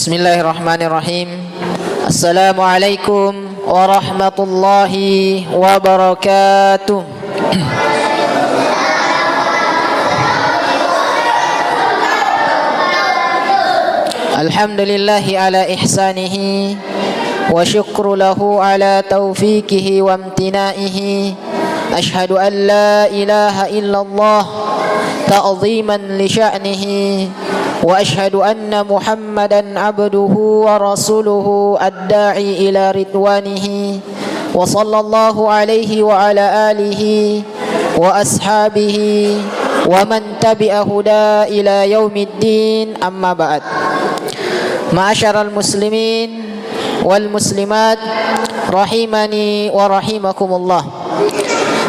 Bismillahirrahmanirrahim. Assalamualaikum warahmatullahi wabarakatuh. Alhamdulillahi ala ihsanihi wa syukru lahu ala taufiqihi wa amtinaihi. Ashhadu an la ilaha illallah ta'ziman li sya'nihi wa ashhadu anna Muhammadan abduhu wa rasuluhu ad-da'i ila ridwanihi wa sallallahu alaihi wa ala alihi wa ashabihi wa man tabi'a huda ila yaumiddin, amma ba'd. Ma'asyaral muslimin wal muslimat rahimani wa rahimakumullah.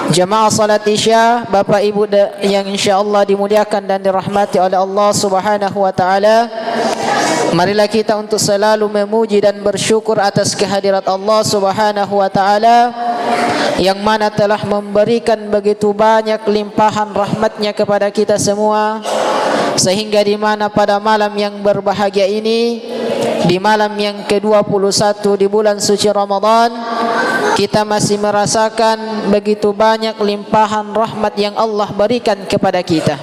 Jamaah salat Isya, Bapak Ibu yang insyaallah dimuliakan dan dirahmati oleh Allah Subhanahu wa taala. Marilah kita untuk selalu memuji dan bersyukur atas kehadirat Allah Subhanahu wa taala yang mana telah memberikan begitu banyak limpahan rahmatnya kepada kita semua, sehingga di mana pada malam yang berbahagia ini, di malam yang ke-21 di bulan suci Ramadan, kita masih merasakan begitu banyak limpahan rahmat yang Allah berikan kepada kita.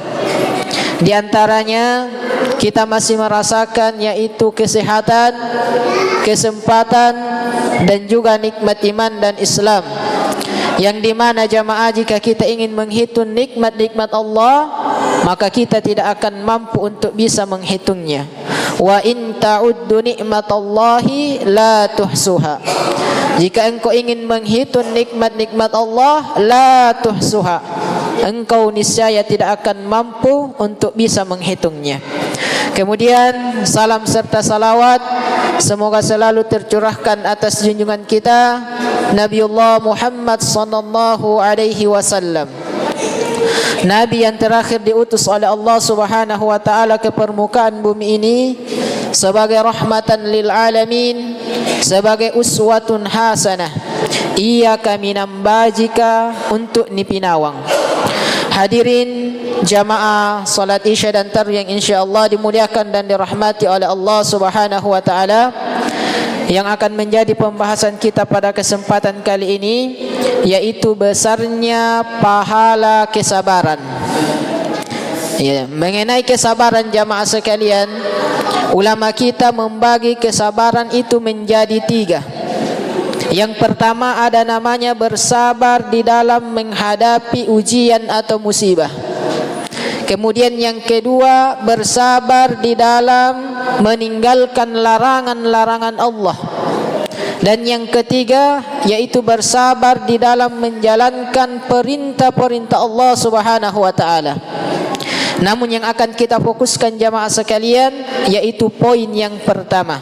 Di antaranya kita masih merasakan yaitu kesehatan, kesempatan dan juga nikmat iman dan Islam, yang dimana jamaah jika kita ingin menghitung nikmat-nikmat Allah, maka kita tidak akan mampu untuk bisa menghitungnya. Wa in ta'uddu nikmatallahi la tuhsuha. Jika engkau ingin menghitung nikmat-nikmat Allah, la tuhsuha, engkau niscaya tidak akan mampu untuk bisa menghitungnya. Kemudian salam serta salawat semoga selalu tercurahkan atas junjungan kita Nabiullah Muhammad sallallahu alaihi wasallam, Nabi yang terakhir diutus oleh Allah Subhanahu wa taala ke permukaan bumi ini sebagai rahmatan lil alamin, sebagai uswatun hasanah. Ia kami nambajika untuk nipinawang. Hadirin jamaah salat Isya dan tar yang insyaallah dimuliakan dan dirahmati oleh Allah Subhanahu wa taala, yang akan menjadi pembahasan kita pada kesempatan kali ini yaitu besarnya pahala kesabaran. Ya, mengenai kesabaran jamaah sekalian, ulama kita membagi kesabaran itu menjadi 3. Yang pertama ada namanya bersabar di dalam menghadapi ujian atau musibah. Kemudian yang kedua bersabar di dalam meninggalkan larangan-larangan Allah. Dan yang ketiga yaitu bersabar di dalam menjalankan perintah-perintah Allah Subhanahu wa taala. Namun yang akan kita fokuskan jamaah sekalian yaitu poin yang pertama,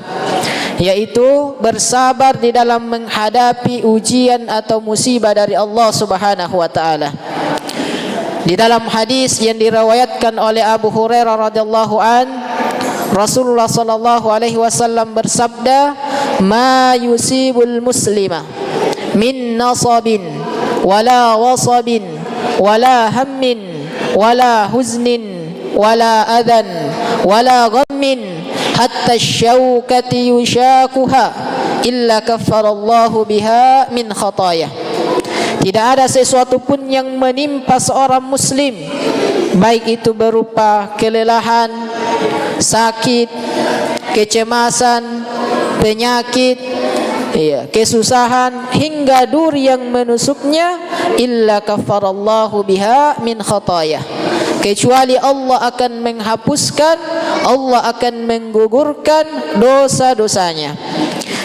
yaitu bersabar di dalam menghadapi ujian atau musibah dari Allah Subhanahu wa taala. Di dalam hadis yang diriwayatkan oleh Abu Hurairah radhiyallahu an, Rasulullah sallallahu alaihi wasallam bersabda, "Ma yusibul muslima min nasabin wala wasabin wala hammin wala huznin wala adan wala ghammin hatta syaukati yushakuha illa kaffarallahu biha min khatayah." Tidak ada sesuatu pun yang menimpa seorang muslim, baik itu berupa kelelahan, sakit, kecemasan, penyakit, kesusahan hingga duri yang menusuknya, illa kaffarallahu biha min khatayah, kecuali Allah akan menghapuskan, Allah akan menggugurkan dosa-dosanya.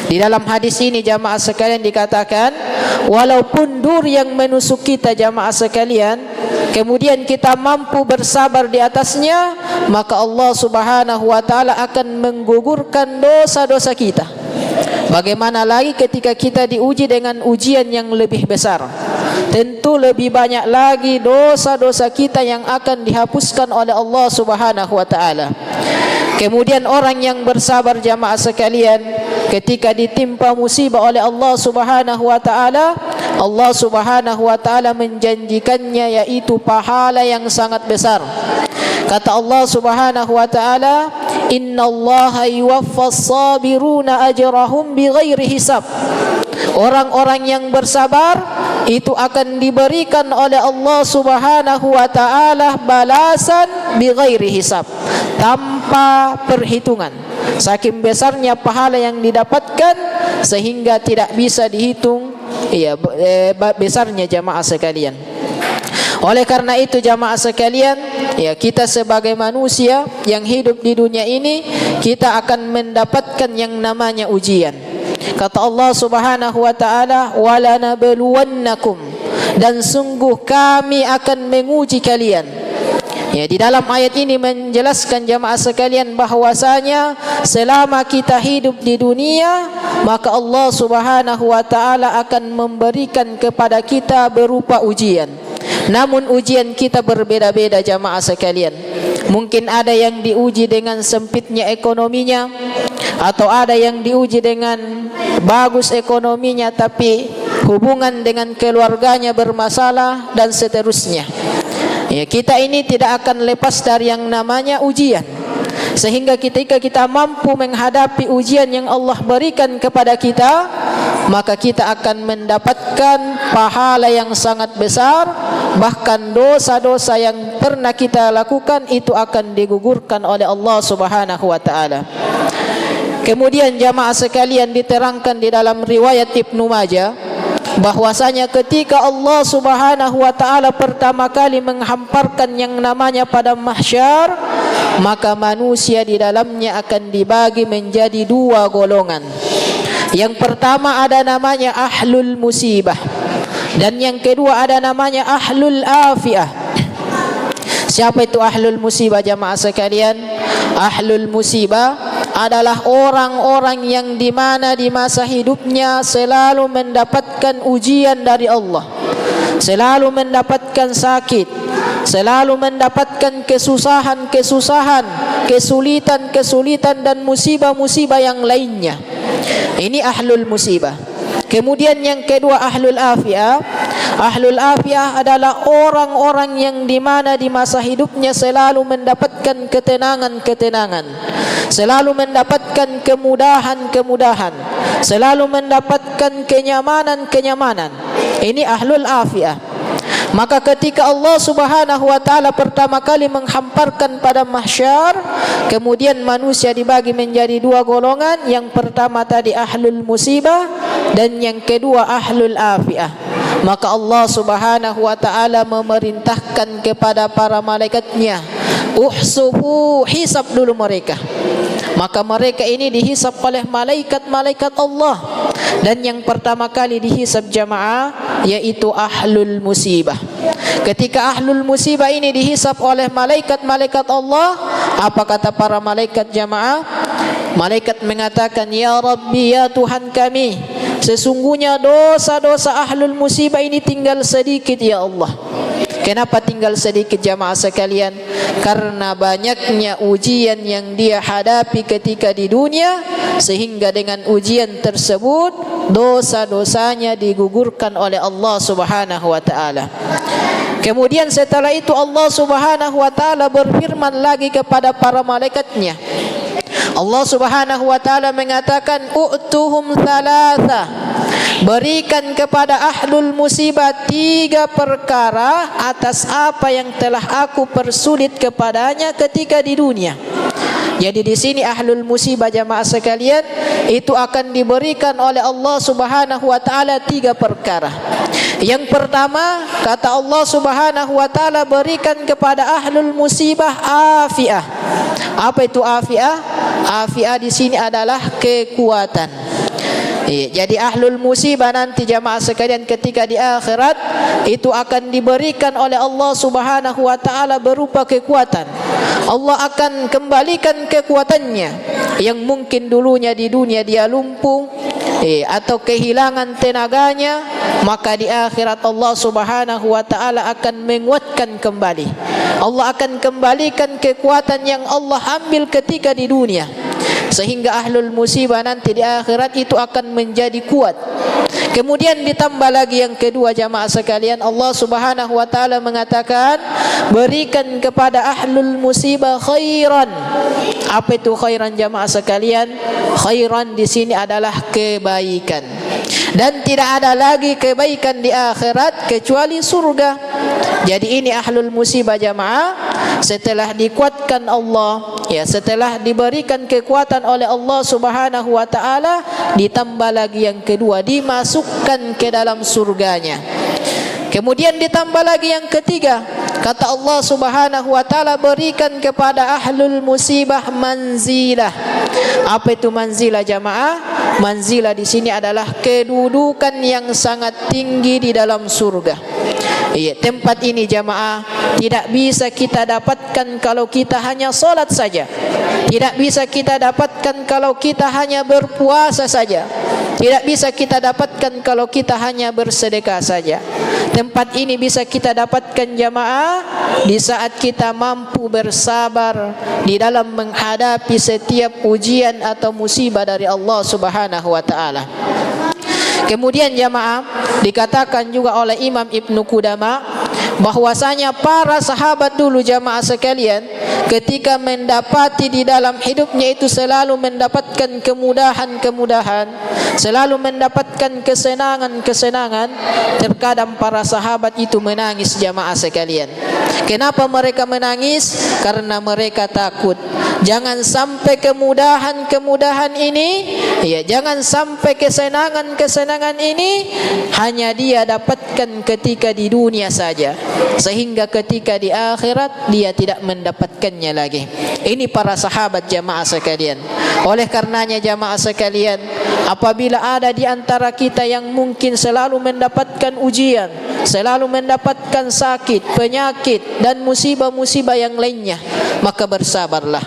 Di dalam hadis ini jamaah sekalian dikatakan, walaupun duri yang menusuk kita jamaah sekalian, kemudian kita mampu bersabar di atasnya, maka Allah Subhanahu wa taala akan menggugurkan dosa-dosa kita. Bagaimana lagi ketika kita diuji dengan ujian yang lebih besar? Tentu lebih banyak lagi dosa-dosa kita yang akan dihapuskan oleh Allah Subhanahu wa taala. Kemudian orang yang bersabar jamaah sekalian, ketika ditimpa musibah oleh Allah Subhanahu wa taala, Allah Subhanahu wa taala menjanjikannya yaitu pahala yang sangat besar. Kata Allah Subhanahu wa taala, "Innallaha yuwaffas sabiruna ajrahum bighairi hisab." Orang-orang yang bersabar itu akan diberikan oleh Allah Subhanahu wa taala balasan bighairi hisab, tanpa perhitungan. Saking besarnya pahala yang didapatkan sehingga tidak bisa dihitung besarnya jamaah sekalian. Oleh karena itu jamaah sekalian, kita sebagai manusia yang hidup di dunia ini, kita akan mendapatkan yang namanya ujian. Kata Allah Subhanahu wa taala, "Walanabluwannakum," dan sungguh kami akan menguji kalian. Di dalam ayat ini menjelaskan jamaah sekalian bahwasanya selama kita hidup di dunia, maka Allah Subhanahu wa taala akan memberikan kepada kita berupa ujian. Namun ujian kita berbeda-beda jamaah sekalian. Mungkin ada yang diuji dengan sempitnya ekonominya, atau ada yang diuji dengan bagus ekonominya tapi hubungan dengan keluarganya bermasalah, dan seterusnya. Kita ini tidak akan lepas dari yang namanya ujian. Sehingga ketika kita mampu menghadapi ujian yang Allah berikan kepada kita, maka kita akan mendapatkan pahala yang sangat besar. Bahkan dosa-dosa yang pernah kita lakukan itu akan digugurkan oleh Allah Subhanahu wa taala. Kemudian jamaah sekalian, diterangkan di dalam riwayat Ibnu Majah bahwasanya ketika Allah Subhanahu wa taala pertama kali menghamparkan yang namanya padang mahsyar, maka manusia di dalamnya akan dibagi menjadi dua golongan. Yang pertama ada namanya ahlul musibah, dan yang kedua ada namanya ahlul afiyah. Siapa itu ahlul musibah jamaah sekalian? Ahlul musibah adalah orang-orang yang di mana di masa hidupnya selalu mendapatkan ujian dari Allah, selalu mendapatkan sakit, selalu mendapatkan kesusahan-kesusahan, kesulitan-kesulitan dan musibah-musibah yang lainnya. Ini ahlul musibah. Kemudian yang kedua ahlul afiyah. Ahlul afiyah adalah orang-orang yang di mana di masa hidupnya selalu mendapatkan ketenangan-ketenangan, selalu mendapatkan kemudahan-kemudahan, selalu mendapatkan kenyamanan-kenyamanan. Ini ahlul afiyah. Maka ketika Allah Subhanahu wa taala pertama kali menghamparkan pada mahsyar, kemudian manusia dibagi menjadi dua golongan. Yang pertama tadi ahlul musibah, dan yang kedua ahlul afiyah. Maka Allah Subhanahu wa taala memerintahkan kepada para malaikatnya, uhsubu, hisab dulu mereka. Maka mereka ini dihisab oleh malaikat-malaikat Allah. Dan yang pertama kali dihisab jamaah yaitu ahlul musibah. Ketika ahlul musibah ini dihisab oleh malaikat-malaikat Allah, apa kata para malaikat jamaah? Malaikat mengatakan, "Ya Rabbi, ya Tuhan kami, sesungguhnya dosa-dosa ahlul musibah ini tinggal sedikit ya Allah." Kenapa tinggal sedikit jamaah sekalian? Karena banyaknya ujian yang dia hadapi ketika di dunia, sehingga dengan ujian tersebut dosa-dosanya digugurkan oleh Allah Subhanahu wa taala. Kemudian setelah itu Allah Subhanahu wa taala berfirman lagi kepada para malaikatnya. Allah Subhanahu wa taala mengatakan, "U'tuhum thalatha." Berikan kepada ahlul musibah 3 perkara atas apa yang telah aku persulit kepadanya ketika di dunia. Jadi di sini ahlul musibah jamaah sekalian itu akan diberikan oleh Allah Subhanahu wa taala 3 perkara. Yang pertama, kata Allah Subhanahu wa taala, berikan kepada ahlul musibah afiyah. Apa itu afiyah? Afiyah di sini adalah kekuatan. Jadi ahlul musibah nanti jamaah sekalian ketika di akhirat itu akan diberikan oleh Allah Subhanahu wa taala berupa kekuatan. Allah akan kembalikan kekuatannya yang mungkin dulunya di dunia dia lumpuh atau kehilangan tenaganya, maka di akhirat Allah Subhanahu wa taala akan menguatkan kembali. Allah akan kembalikan kekuatan yang Allah ambil ketika di dunia. sehingga ahlul musibah nanti di akhirat itu akan menjadi kuat. Kemudian ditambah lagi yang kedua jamaah sekalian, Allah Subhanahu wa taala mengatakan, berikan kepada ahlul musibah khairan. Apa itu khairan jamaah sekalian? Khairan di sini adalah kebaikan. Dan tidak ada lagi kebaikan di akhirat kecuali surga. Jadi ini ahlul musibah jamaah, setelah dikuatkan Allah, ya, setelah diberikan kekuatan oleh Allah Subhanahu wa taala, ditambah lagi yang kedua, dimasukkan ke dalam surganya. Kemudian ditambah lagi yang ketiga, kata Allah Subhanahu wa taala, berikan kepada ahlul musibah manzilah. Apa itu manzilah jamaah? Manzilah di sini adalah kedudukan yang sangat tinggi di dalam surga. Iya, tempat ini jamaah tidak bisa kita dapatkan kalau kita hanya solat saja. Tidak bisa kita dapatkan kalau kita hanya berpuasa saja. Tidak bisa kita dapatkan kalau kita hanya bersedekah saja. Tempat ini bisa kita dapatkan jamaah di saat kita mampu bersabar di dalam menghadapi setiap ujian atau musibah dari Allah Subhanahu wa taala. Kemudian jamaah dikatakan juga oleh Imam Ibnu Qudama bahwasanya para sahabat dulu jamaah sekalian, ketika mendapati di dalam hidupnya itu selalu mendapatkan kemudahan-kemudahan, selalu mendapatkan kesenangan-kesenangan, terkadang para sahabat itu menangis jamaah sekalian. Kenapa mereka menangis? Karena mereka takut jangan sampai kemudahan-kemudahan ini, ya, jangan sampai kesenangan-kesenangan ini hanya dia dapatkan ketika di dunia saja, sehingga ketika di akhirat dia tidak mendapatkannya lagi. Ini para sahabat jamaah sekalian. Oleh karenanya jamaah sekalian, apabila ada di antara kita yang mungkin selalu mendapatkan ujian, selalu mendapatkan sakit, penyakit dan musibah-musibah yang lainnya, maka bersabarlah.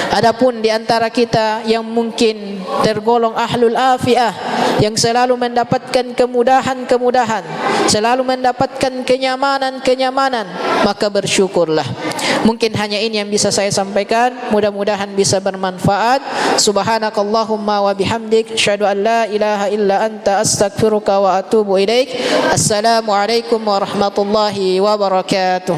Adapun di antara kita yang mungkin tergolong ahlul afiah, yang selalu mendapatkan kemudahan-kemudahan, selalu mendapatkan kenyamanan-kenyamanan, maka bersyukurlah. Mungkin hanya ini yang bisa saya sampaikan, mudah-mudahan bisa bermanfaat. Subhanakallahumma wa bihamdik, asyhadu an la ilaha illa anta, astaghfiruka wa atubu ilaik. Assalamualaikum warahmatullahi wabarakatuh.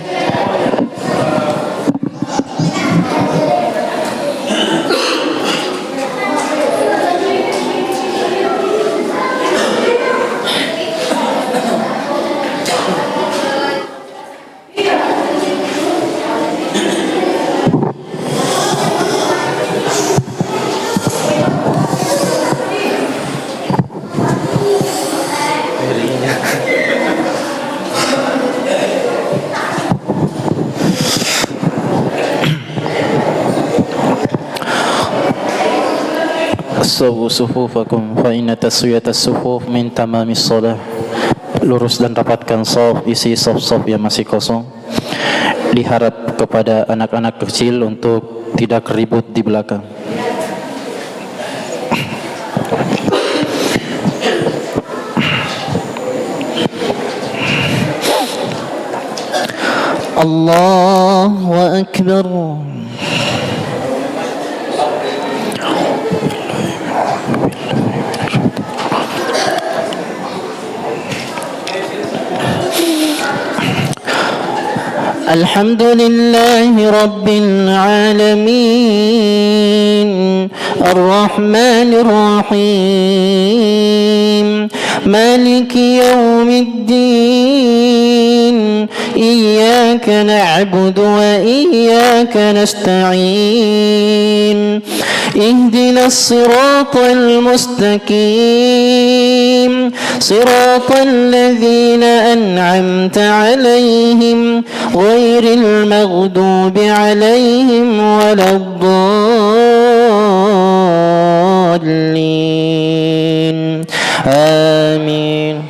Sawu sufufakum fa inna taswiyata sufuf min tamamis shalah. Lurus dan rapatkan shaf, isi shaf-shaf yang masih kosong. Diharap kepada anak-anak kecil untuk tidak ribut di belakang. Allahu Akbar. Alhamdulillahi Rabbil Alamin, Ar-Rahmanir Rahim, Maliki Yawmiddin, Iyyaka na'budu wa iyyaka nasta'in, Ihdinas siratal mustaqim, siratal ladzina an'amta 'alaihim ghairil maghdubi 'alaihim waladdallin. Amin.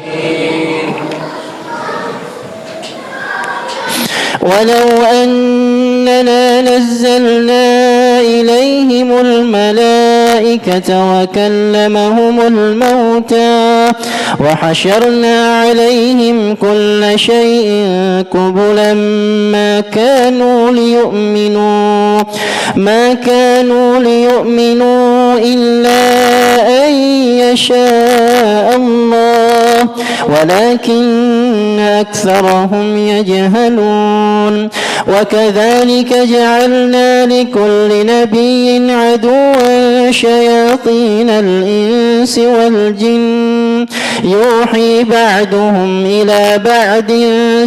Walau annana nazzalna ilaihimul malaikata الملائكة وكلمهم الموتى وحشرنا عليهم كل شيء قبلا ما كانوا ليؤمنوا إلا أن يشاء الله ولكن أكثرهم يجهلون وكذلك جعلنا لكل نبي عدوا شياطين الإنس والجن يوحي بعضهم إلى بعض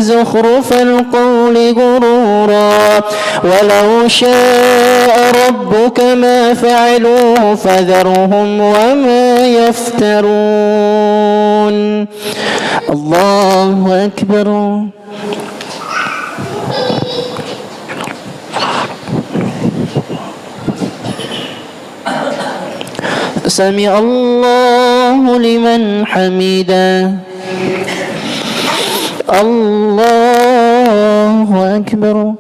زخرف القول غرورا ولو شاء ربك ما فعلوه فذرهم وما يفترون. الله أكبر. سمع الله لمن حمده. الله أكبر.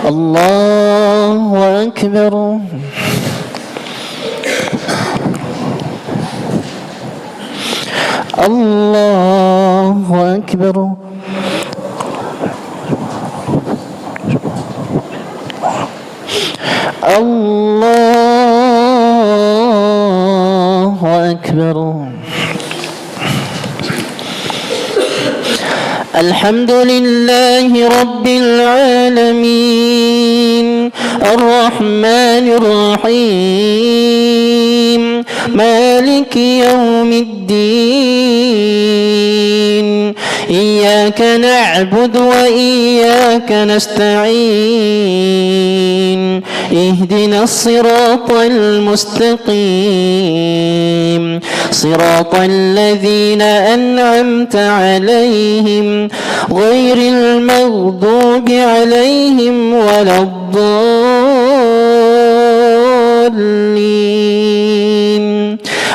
الله أكبر. الله أكبر. الله أكبر. الحمد لله رب العالمين الرحمن الرحيم مالك يوم الدين إياك نعبد وإياك نستعين اهدنا الصراط المستقيم صراط الذين أنعمت عليهم غير المغضوب عليهم ولا الضالين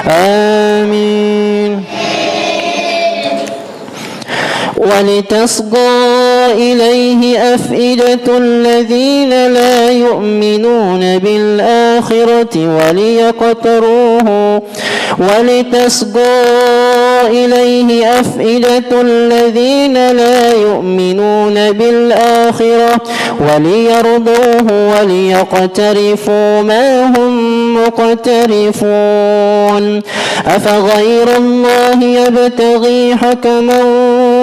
آمين. ولتصغى إليه أفئدة الذين لا يؤمنون بالآخرة ولتصغى إليه أفئدة الذين لا يؤمنون بالآخرة وليرضوه وليقترفوا ما هم مقترفون. أفغير الله يبتغي حكما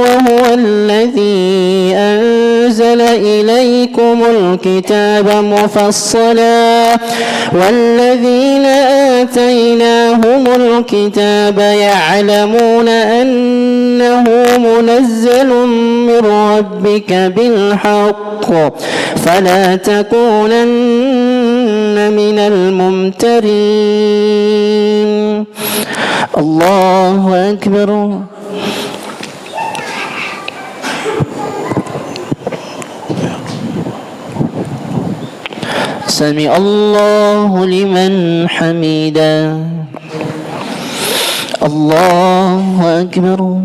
وهو الذي أنزل إليكم الكتاب مفصلا والذين آتيناهم الكتاب يعلمون أنه منزل من ربك بالحق فلا تكونن من الممترين. الله أكبر. سمع الله لمن حمده. الله أكبر.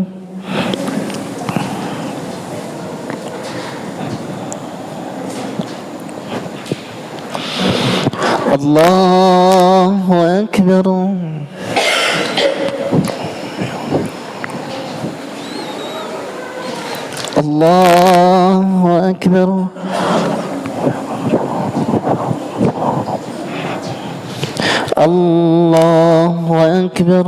الله أكبر. الله أكبر. الله أكبر.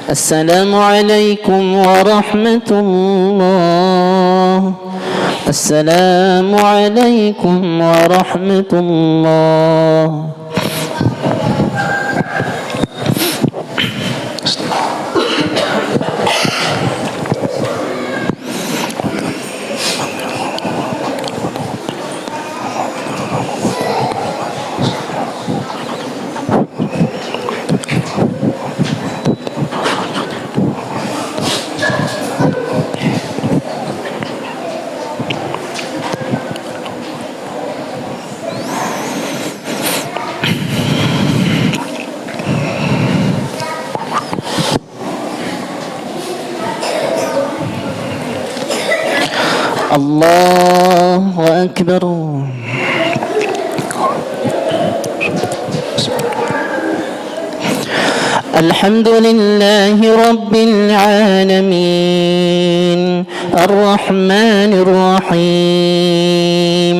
السلام عليكم ورحمة الله السلام عليكم ورحمة الله. الله أكبر. الحمد لله رب العالمين الرحمن الرحيم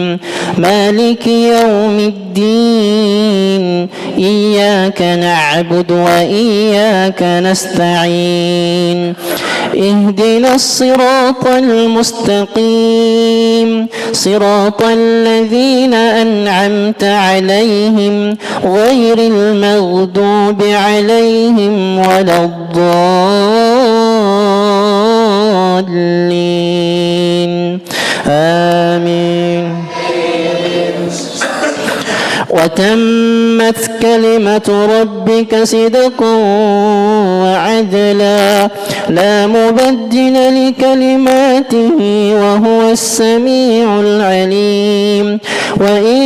مالك يوم الدين إياك نعبد وإياك نستعين اهدنا الصراط المستقيم صراط الذين أنعمت عليهم غير المغضوب عليهم ولا الضالين آمين. وتمت كلمة ربك صدقا وعدلا لا مبدل لكلماته وهو السميع العليم. وإن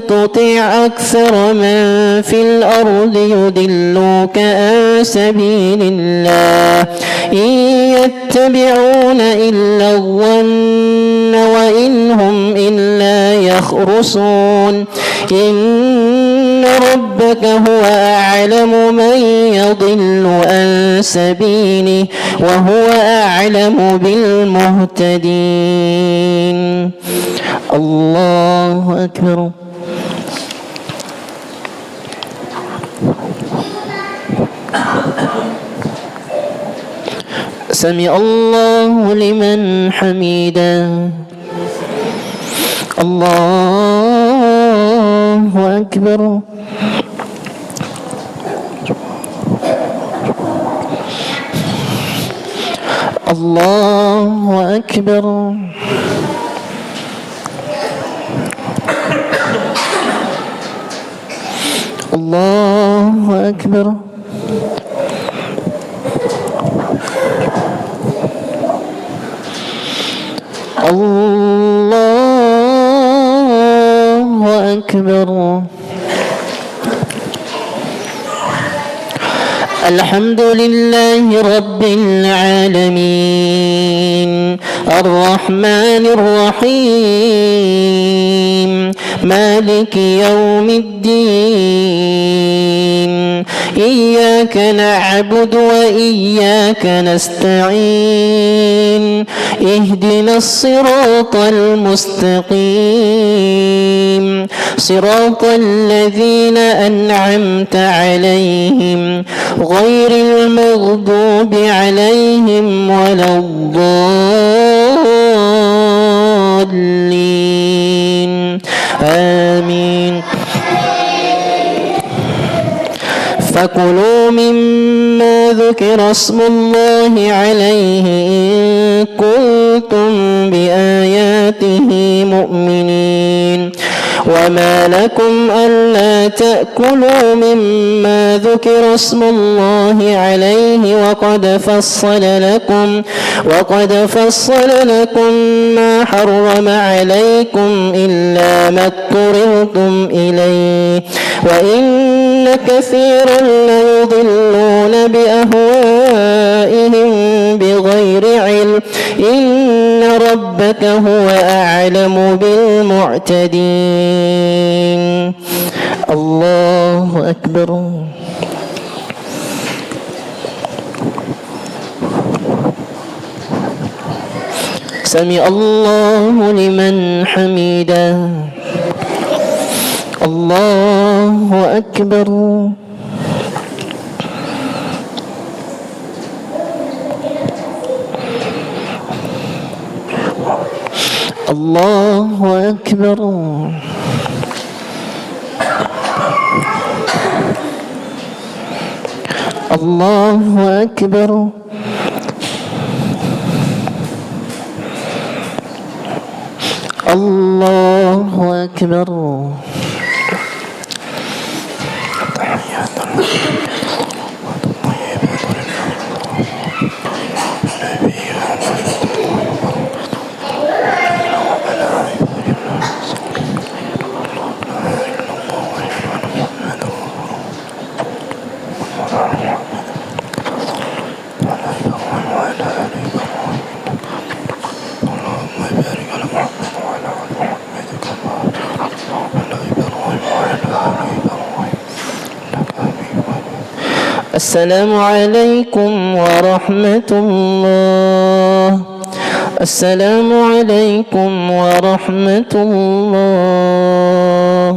تطع أكثر من في الأرض يضلوك عن سبيل الله إن يتبعون إلا الظن وإن هم إلا يخرصون. إن ربك هو أعلم من يضل عن سبيله وهو أعلم بالمهتدين. الله أكبر. سمع الله لمن حمده. الله أكبر. الله أكبر. الله أكبر. الله أكبر. الحمد لله رب العالمين الرحمن الرحيم مالك يوم الدين إياك نعبد وإياك نستعين اهدنا الصراط المستقيم صراط الذين أنعمت عليهم غير المغضوب عليهم ولا الضالين آمين. فكلوا مما ذكر اسم الله عليه إن كنتم بآياته مؤمنين. وما لكم ألا تأكلوا مما ذكر اسم الله عليه وقد فصل لكم ما حرم عليكم إلا ما اضطررتم إليه وإن كثيرا ليضلون بأهوائهم بغير علم إن ربك هو أعلم بالمعتدين. الله أكبر. سمع الله لمن حمده. الله أكبر. الله أكبر الله أكبر الله أكبر السلام عليكم ورحمة الله السلام عليكم ورحمة الله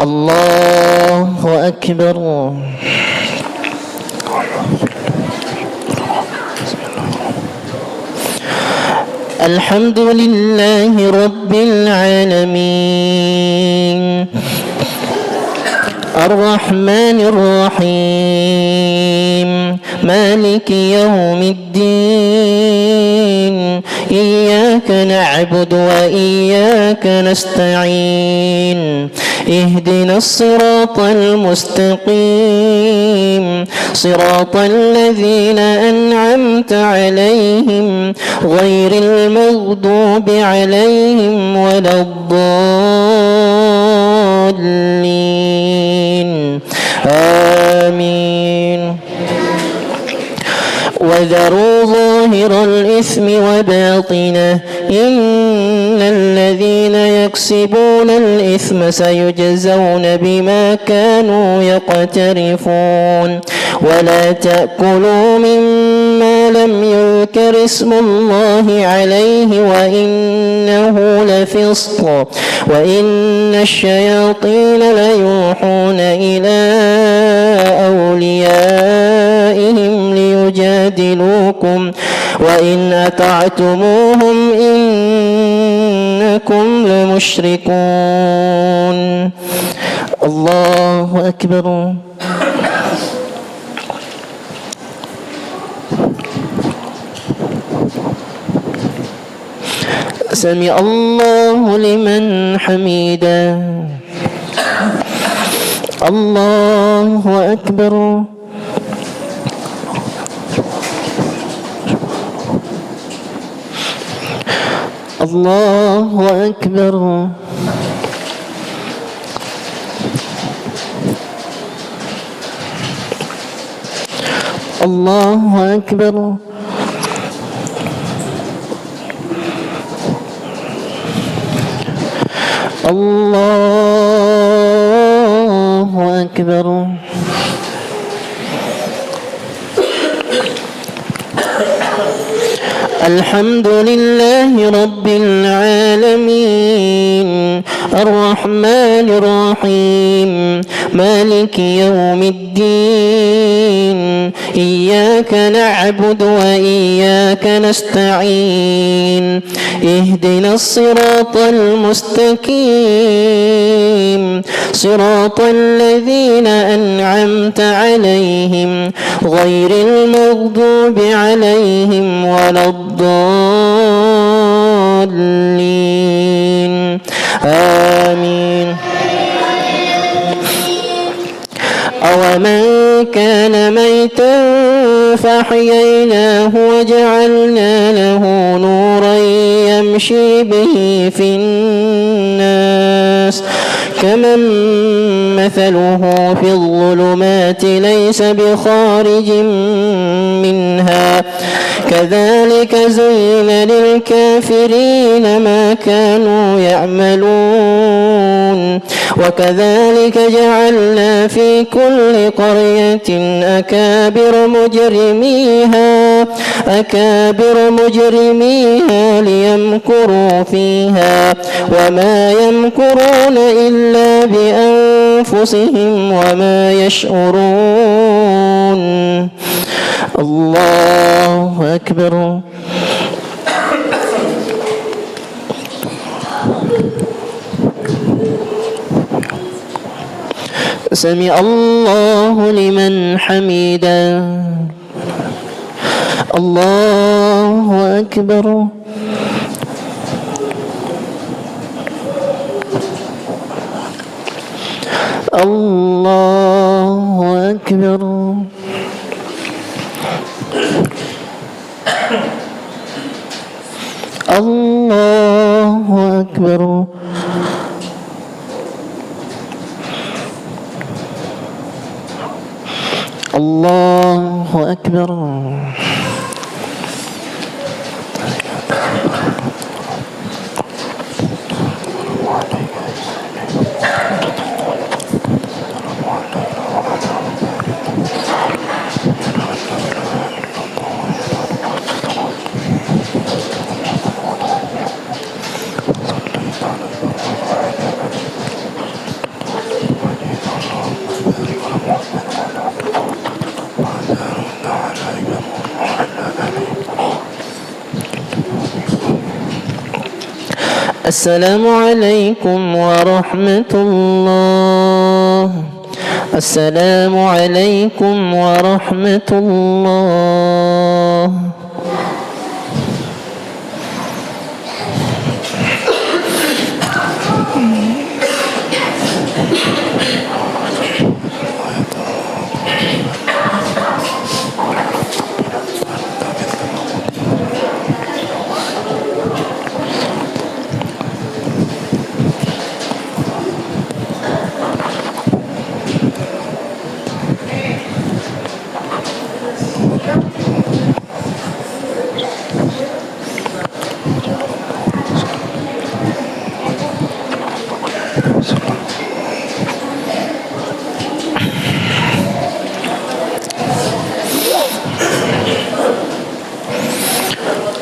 الله أكبر الحمد لله رب العالمين الرحمن الرحيم مالك يوم الدين إياك نعبد وإياك نستعين اهدنا الصراط المستقيم صراط الذين أنعمت عليهم غير المغضوب عليهم ولا الضالين آمين وذروا ظاهر الإثم وباطنه إن الذين يكسبون الإثم سيجزون بما كانوا يقترفون ولا تأكلوا مما لم يذكر اسم الله عليه وإنه لفسق وإن الشياطين ليوحون إلى أوليائهم ليجادلوكم وإن أطعتموهم إنكم لمشركون الله أكبر سمع الله لمن حمده الله أكبر الله أكبر الله أكبر الله أكبر الحمد لله رب العالمين الرحمن الرحيم مالك يوم الدين إياك نعبد وإياك نستعين اهدنا الصراط المستقيم صراط الذين أنعمت عليهم غير المغضوب عليهم ولا الضالين آمين أومن كان ميتا فأحييناه وجعلنا له نورا يمشي به في الناس كمن مثله في الظلمات ليس بخارج منها كذلك زين للكافرين ما كانوا يعملون وكذلك جعلنا في كل قرية أكابر مجرميها ليمكروا فيها وما يمكرون إلا بأنفسهم وما يشعرون. الله أكبر. سمع الله لمن حمده. الله أكبر. الله أكبر. الله أكبر. الله أكبر. السلام عليكم ورحمة الله. السلام عليكم ورحمة الله.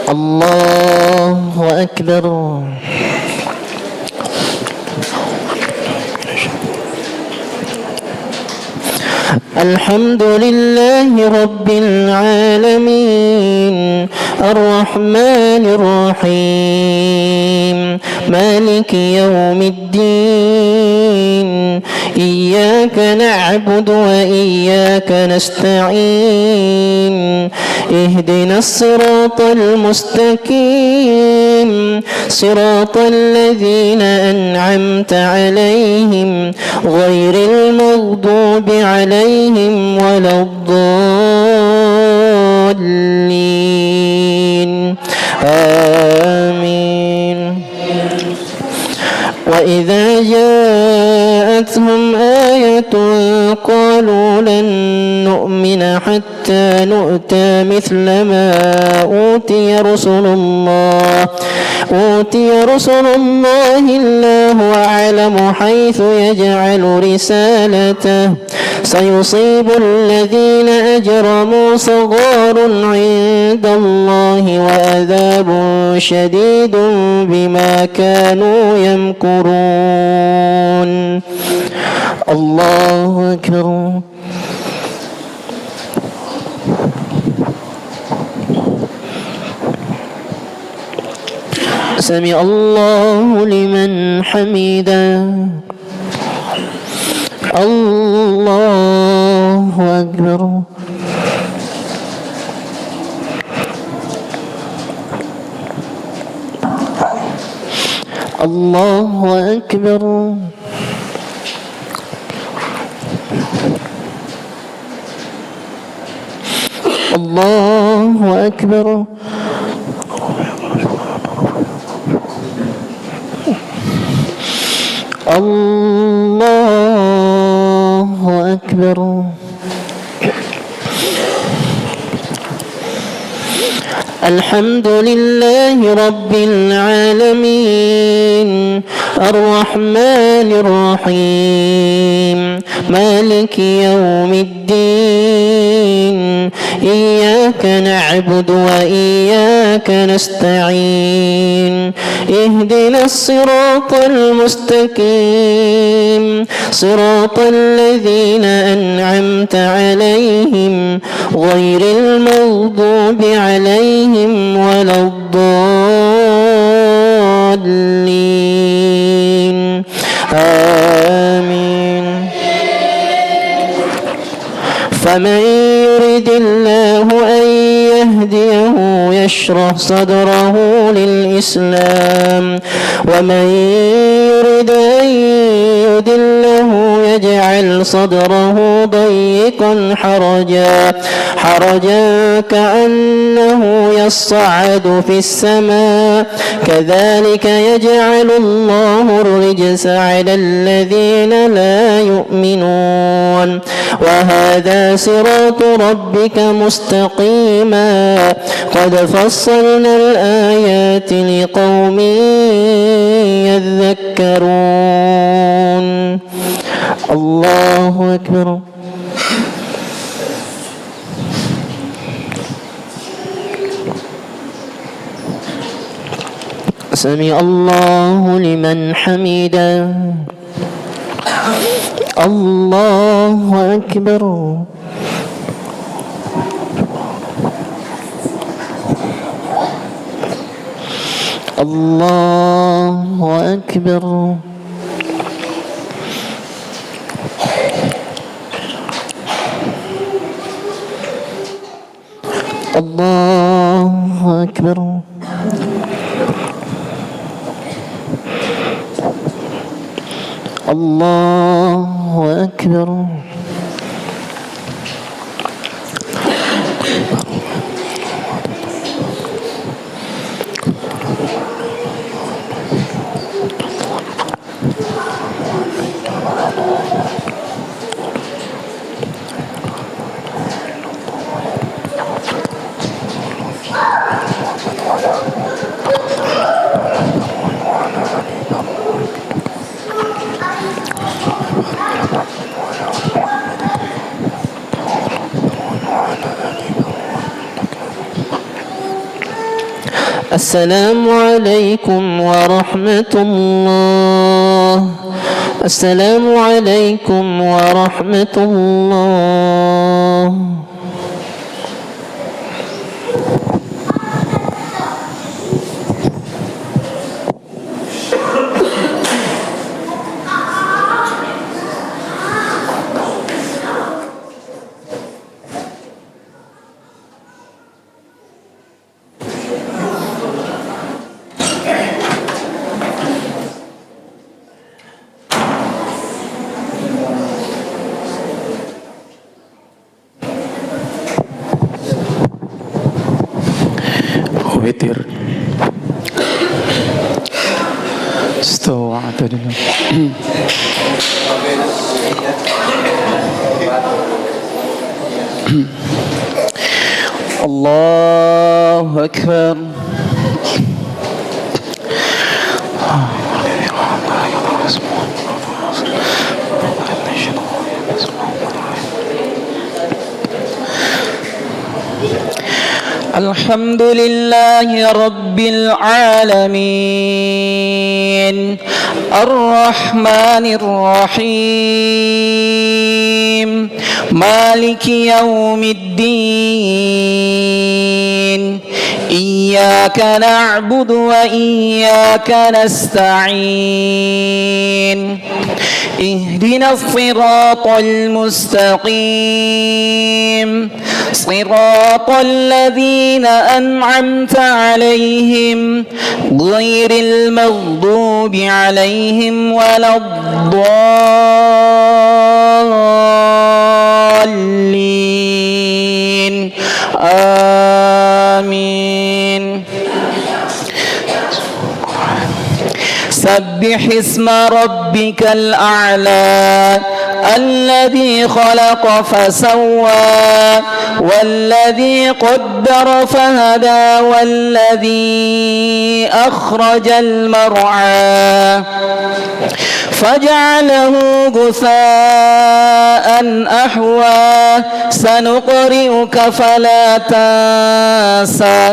الله أكبر. الحمد لله رب العالمين الرحمن الرحيم مالك يوم الدين إياك نعبد وإياك نستعين اهدنا الصراط المستقيم صراط الذين أنعمت عليهم غير المغضوب عليهم ولا الضالين آمين. وإذا جاءتهم آية قالوا لن نؤمن حتى نؤتى مثل ما أوتي رسل الله الله أعلم حيث يجعل رسالته سيصيب الذين أجرموا صغار عند الله وعذاب شديد بما كانوا يمكرون. الله أكبر. سمع الله لمن حمده. الله أكبر. الله أكبر. الله أكبر. الله أكبر. الحمد لله رب العالمين الرحمن الرحيم مالك يوم الدين إياك نعبد وإياك نستعين اهدنا الصراط المستقيم صراط الذين أنعمت عليهم غير المغضوب عليهم ولا الضالين آمين. فمن يرد الله أن يهديه يشرح صدره للإسلام ومن يرد أن يضله يجعل صدره ضيقا حرجا كأنه يصعد في السماء كذلك يجعل الله الرجس على الذين لا يؤمنون وهذا صراط ربك مستقيما قد فصلنا الآيات لقوم يذكرون. الله أكبر. سمع الله لمن حمده. الله أكبر. الله أكبر. الله أكبر. الله أكبر. السلام عليكم ورحمة الله. السلام عليكم ورحمة الله. witir. Istawa atadillah. Allahu Akbar. الحمد لله رب العالمين الرحمن الرحيم مالك يوم الدين إياك نعبد وإياك نستعين اهدنا الصراط المستقيم صراط الذين أنعمت عليهم غير المغضوب عليهم ولا الضالين سبح اسم ربك الأعلى الذي خلق فسوى والذي قدر فهدى والذي أخرج المرعى فجعله غثاء أحوى سنقرئك فلا تنسى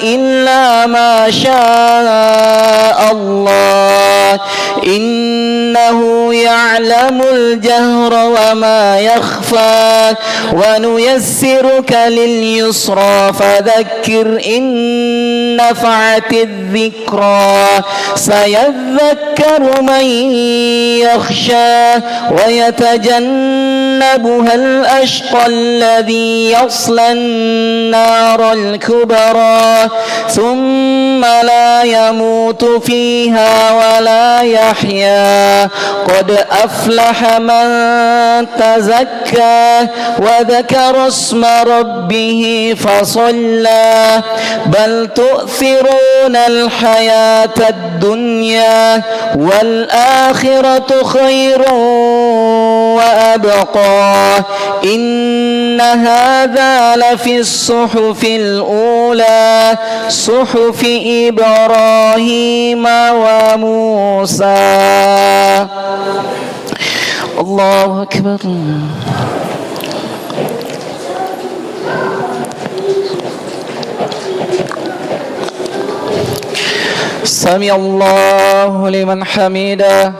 إلا ما شاء الله إنه يعلم الجهر وما يخفى ونيسرك لليسرى فذكر إن نفعت الذكرى سيذكر من يخشى ويتجنبها الأشقى الذي يصلى النار الكبرى ثم لا يموت فيها ولا يحيا قد أفلح من تزكى وذكر اسم ربه فصلى بل تؤثرون الحياة الدنيا والآخرة خير وأبقى إن هذا لفي الصحف الأولى صحف إبراهيم وموسى. الله أكبر. سمع الله لمن حمده.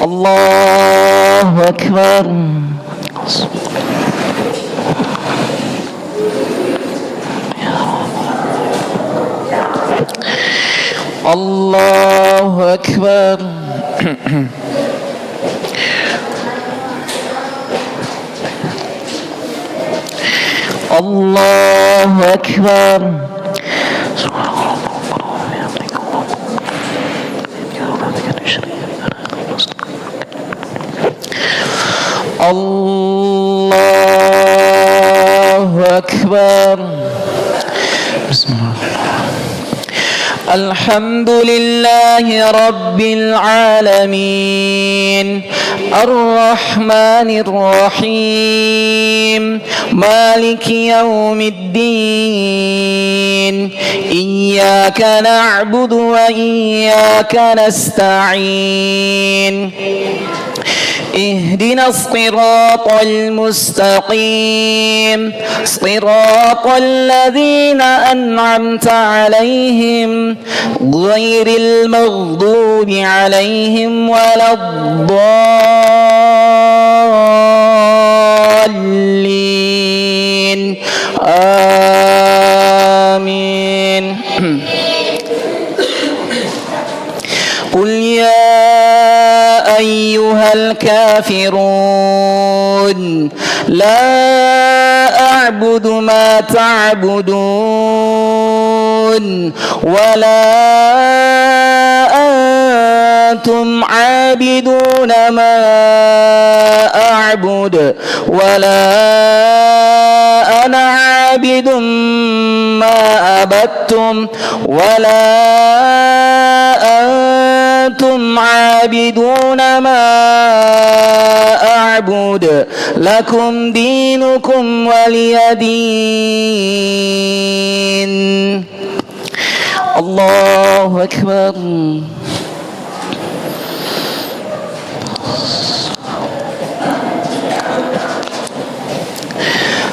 الله أكبر. الله أكبر. الله أكبر. الله أكبر. بسم الله. الحمد لله رب العالمين الرحمن الرحيم مالك يوم الدين إياك نعبد وإياك نستعين اهدنا الصراط المستقيم صراط الذين أنعمت عليهم غير المغضوب عليهم ولا الضالين آمين. قل يا أيها الكافرون لا أعبد ما تعبدون ولا أنتم عابدون ما أعبد ولا أنا عابد ما عبدتم ولا أنتم عابدون ما أعبد لكم دينكم ولي دين. الله أكبر.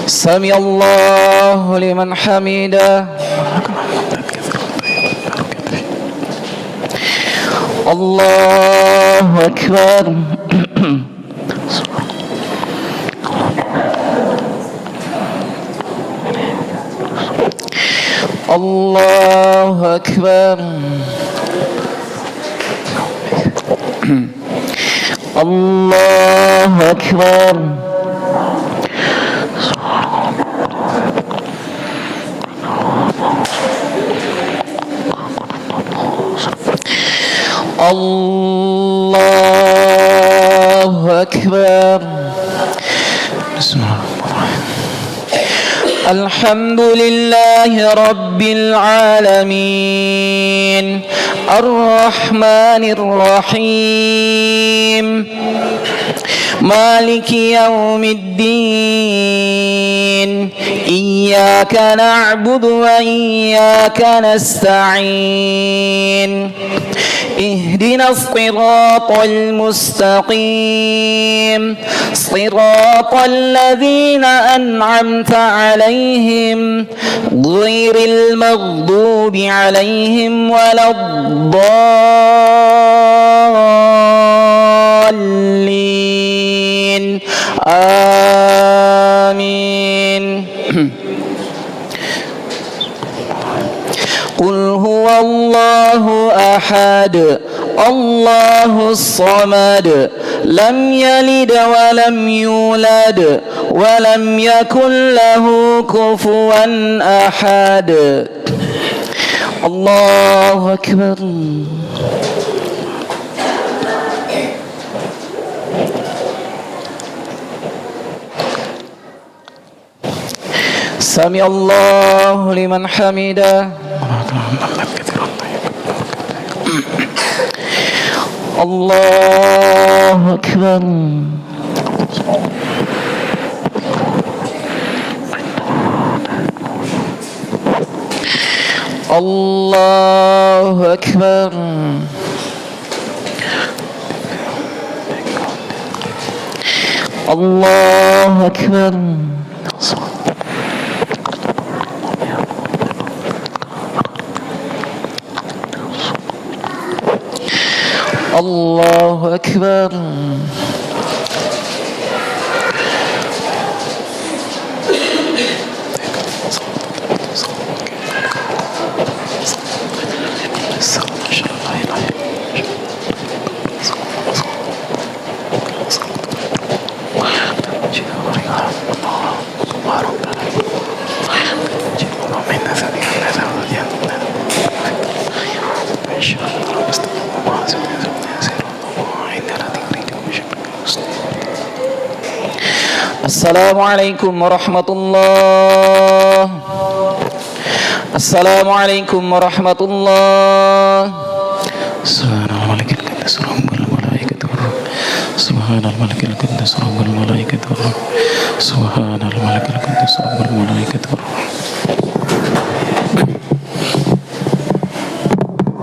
سمع الله لمن حمده. الله أكبر. الله أكبر. الله أكبر. الله أكبر. بسم الله الرحمن الرحيم. الحمد لله رب العالمين الرحمن الرحيم مالك يوم الدين إياك نعبد وإياك نستعين اهدنا الصراط المستقيم صراط الذين أنعمت عليهم غير المغضوب عليهم ولا الضالين آمين قل هو الله أحد الله الصمد لم يلد ولم يولد ولم يكن له كفوا أحد الله أكبر سمع الله لمن حمده الله أكبر الله أكبر الله أكبر الله أكبر Assalamualaikum warahmatullah. Assalamualaikum warahmatullah. Subhanal malikil quddus rabbul malaikatu Subhanal malikil quddus rabbul malaikatu Subhanal malikil quddus rabbul malaikatu